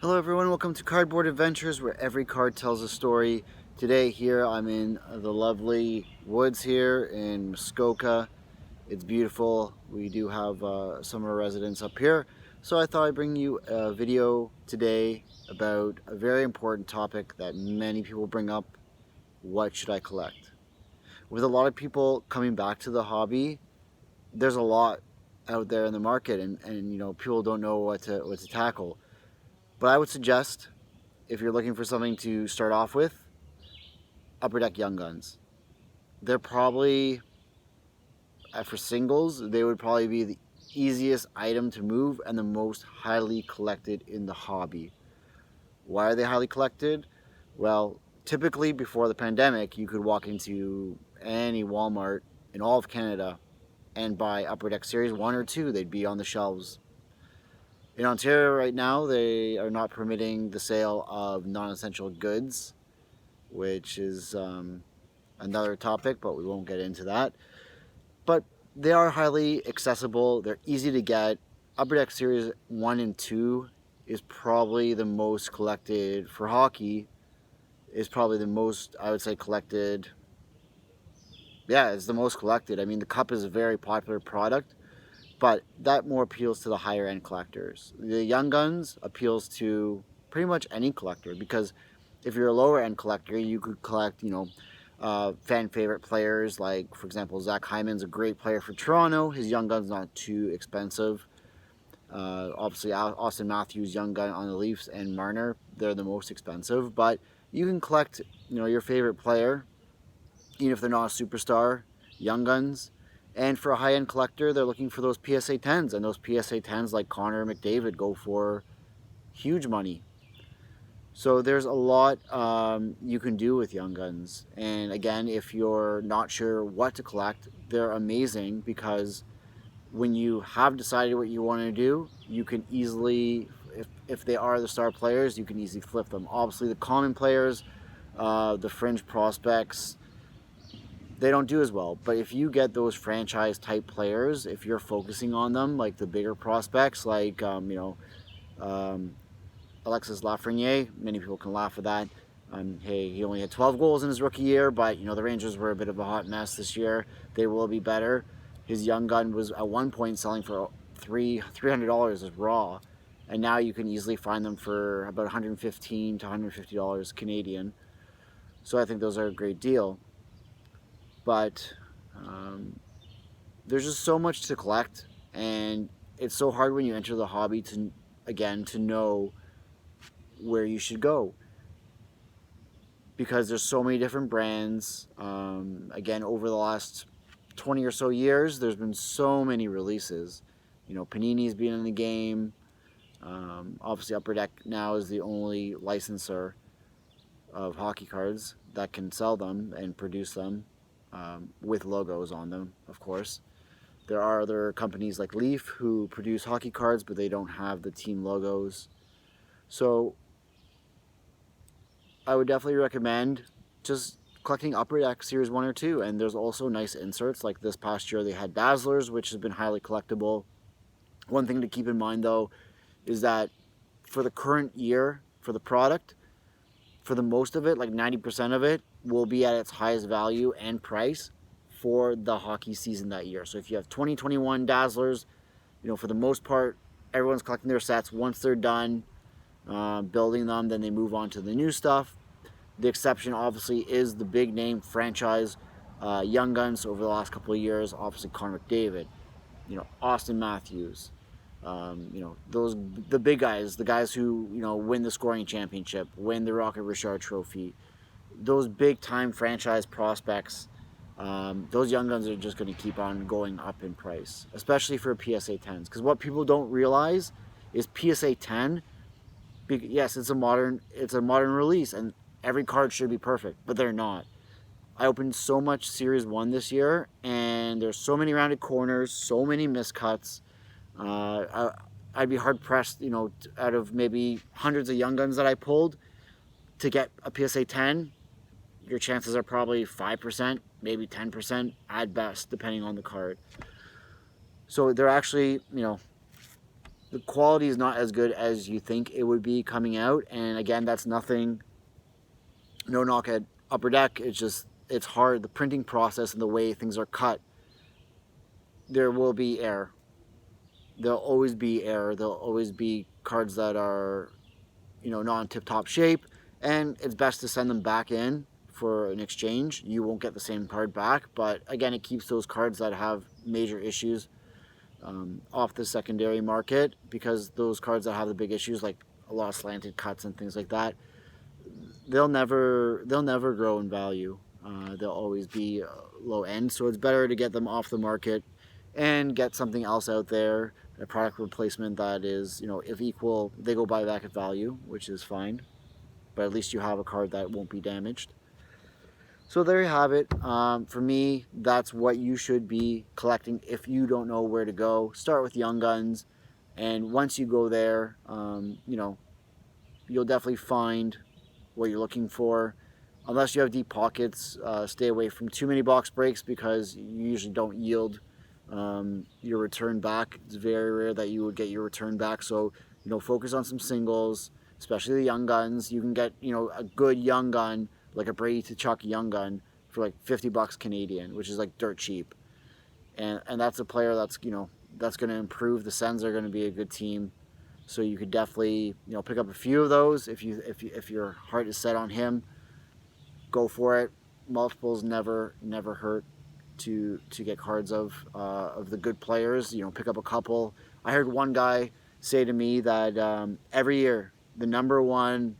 Hello everyone, welcome to Cardboard Adventures, where every card tells a story. Today here I'm in the lovely woods here in Muskoka. It's beautiful. We do have some of our residents up here. So I thought I'd bring you a video today about a very important topic that many people bring up. What should I collect? With a lot of people coming back to the hobby, there's a lot out there in the market, and people don't know what to tackle. But I would suggest, if you're looking for something to start off with, Upper Deck Young Guns. They're probably, for singles, they would probably be the easiest item to move and the most highly collected in the hobby. Why are they highly collected? Well, typically before the pandemic, you could walk into any Walmart in all of Canada and buy Upper Deck Series 1 or 2. They'd be on the shelves. In Ontario right now, they are not permitting the sale of non-essential goods, which is another topic, but we won't get into that. But they are highly accessible. They're easy to get. Upper Deck Series 1 and 2 is probably the most collected for hockey. Is probably the most, I would say, collected. Yeah, it's the most collected. I mean, the cup is a very popular product, but that more appeals to the higher end collectors. The Young Guns appeals to pretty much any collector, because if you're a lower end collector, you could collect, fan favorite players like, for example, Zach Hyman's a great player for Toronto. His Young Gun's not too expensive. Obviously, Austin Matthews' Young Gun on the Leafs and Marner, they're the most expensive. But you can collect, your favorite player, even if they're not a superstar, Young Guns. And for a high-end collector, they're looking for those PSA 10s, and those PSA 10s like Connor McDavid go for huge money. So there's a lot you can do with Young Guns. And again, if you're not sure what to collect, they're amazing, because when you have decided what you want to do, you can easily, if they are the star players, you can easily flip them. Obviously, the common players, the fringe prospects, they don't do as well. But if you get those franchise type players, if you're focusing on them, like the bigger prospects, like um, Alexis Lafreniere, many people can laugh at that. Hey, he only had 12 goals in his rookie year, but the Rangers were a bit of a hot mess this year. They will be better. His Young Gun was at one point selling for $300 as raw, and now you can easily find them for about $115 to $150 Canadian. So I think those are a great deal. But um, there's just so much to collect, and it's so hard when you enter the hobby to know where you should go, because there's so many different brands. Again, over the last 20 or so years, there's been so many releases. Panini's been in the game. Obviously, Upper Deck now is the only licensor of hockey cards that can sell them and produce them, with logos on them, of course. There are other companies like Leaf who produce hockey cards, but they don't have the team logos. So I would definitely recommend just collecting Upper Deck Series 1 or 2. And there's also nice inserts. Like this past year, they had Dazzlers, which has been highly collectible. One thing to keep in mind, though, is that for the current year, for the product, for the most of it, like 90% of it, will be at its highest value and price for the hockey season that year. So if you have 2021 Dazzlers, for the most part, everyone's collecting their sets. Once they're done building them, then they move on to the new stuff. The exception, obviously, is the big name franchise Young Guns over the last couple of years. Obviously, Connor McDavid, Austin Matthews, the big guys, the guys who win the scoring championship, win the Rocket Richard Trophy. Those big time franchise prospects, those Young Guns are just going to keep on going up in price, especially for PSA 10s. Because what people don't realize is PSA 10. Yes, it's a modern release, and every card should be perfect, but they're not. I opened so much Series 1 this year, and there's so many rounded corners, so many miscuts. I'd be hard pressed, out of maybe hundreds of Young Guns that I pulled, to get a PSA 10. Your chances are probably 5%, maybe 10% at best, depending on the card. So they're actually, there's the quality is not as good as you think it would be coming out. And again, that's nothing, no knock at Upper Deck. It's just, it's hard. The printing process and the way things are cut, there will be error. There'll always be error. There'll always be cards that are, not in tip-top shape. And it's best to send them back in for an exchange. You won't get the same card back. But again, it keeps those cards that have major issues off the secondary market, because those cards that have the big issues, like a lot of slanted cuts and things like that, they'll never grow in value. They'll always be low end. So it's better to get them off the market and get something else out there, a product replacement that is, if equal, they go buy back at value, which is fine. But at least you have a card that won't be damaged. So there you have it. For me, that's what you should be collecting if you don't know where to go. Start with Young Guns, and once you go there, you'll definitely find what you're looking for. Unless you have deep pockets, stay away from too many box breaks, because you usually don't yield your return back. It's very rare that you would get your return back. So, focus on some singles, especially the Young Guns. You can get, a good Young Gun, like a Brady to Chuck Young Gun, for like $50 Canadian, which is like dirt cheap. And that's a player that's, that's going to improve. The Sens are going to be a good team. So you could definitely, pick up a few of those if your heart is set on him. Go for it. Multiples never hurt to get cards of the good players. Pick up a couple. I heard one guy say to me that every year the #1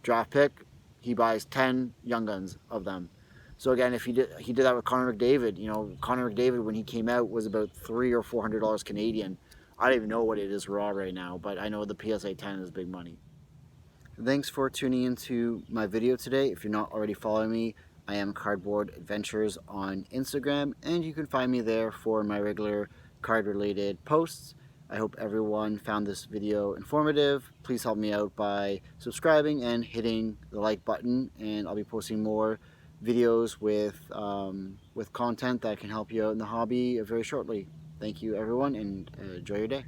draft pick, he buys 10 Young Guns of them. So again, if he did that with Connor McDavid. Connor McDavid, when he came out, was about $300 or $400 Canadian. I don't even know what it is raw right now, but I know the PSA 10 is big money. Thanks for tuning into my video today. If you're not already following me, I am Cardboard Adventures on Instagram, and you can find me there for my regular card-related posts. I hope everyone found this video informative. Please help me out by subscribing and hitting the like button, and I'll be posting more videos with content that can help you out in the hobby very shortly. Thank you, everyone, and enjoy your day.